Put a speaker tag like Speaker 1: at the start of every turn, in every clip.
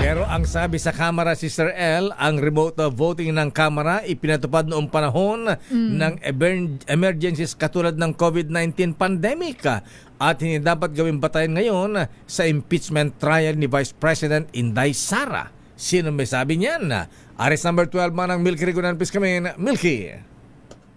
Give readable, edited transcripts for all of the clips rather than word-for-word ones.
Speaker 1: Pero ang sabi sa Kamara, Sister L, ang remote voting ng Kamara ipinatupad noong panahon ng emergencies katulad ng COVID-19 pandemic at hindi dapat gawing batayan ngayon sa impeachment trial ni Vice President Inday Sara. Sino may sabi niyan? Aris number 12 man ang Milky Rigunan. Please come in, Milky.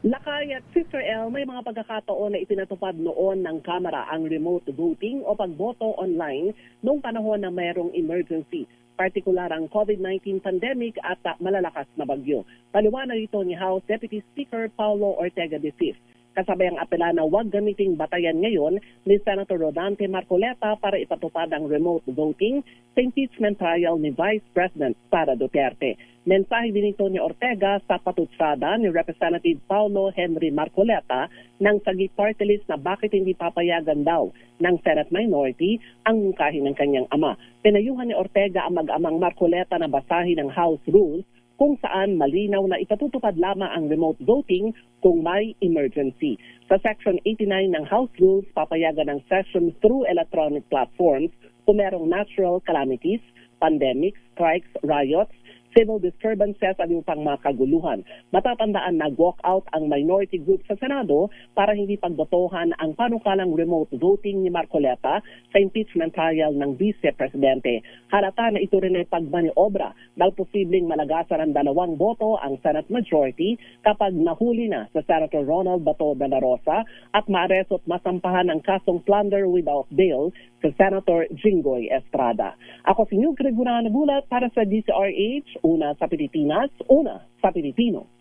Speaker 2: Lakay at Sister L, may mga pagkakataon na ipinatupad noon ng Kamara ang remote voting o pagboto online noong panahon na mayroong emergency, partikular ang COVID-19 pandemic at malalakas na bagyo. Paliwanag ito ni House Deputy Speaker Paulo Ortega de Cis. Kasabay ang apela na huwag gamiting batayan ngayon ni Senator Rodante Marcoleta para ipatupad ang remote voting sa impeachment trial ni Vice President Sara Duterte. Mensahe din ito ni Ortega sa patutsada ni Representative Paulo Henry Marcoleta ng Sagip Party List na bakit hindi papayagan daw ng Senate minority ang mungkahin ng kanyang ama. Pinayuhan ni Ortega ang mag-amang Marcoleta na basahin ang House Rules kung saan malinaw na ipatutupad lamang ang remote voting kung may emergency. Sa Section 89 ng House Rules, papayagan ang session through electronic platforms kung merong natural calamities, pandemics, strikes, riots, civil disturbances at yung pang mga kaguluhan. Matatandaan na walk-out ang minority group sa Senado para hindi pagbotohan ang panukalang remote voting ni Marcoleta sa impeachment trial ng Vice Presidente. Halata na ito rin ay pagmaniobra dahil posibleng malagasan ng 2 boto ang Senate majority kapag nahuli na sa Senator Ronald Bato de la Rosa at maareso at masampahan ang kasong plunder without bail sa Senator Jinggoy Estrada. Ako si New Gregorio Nagulat para sa DCRH, una sa Pilipinas, una sa Pilipino.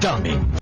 Speaker 3: Daming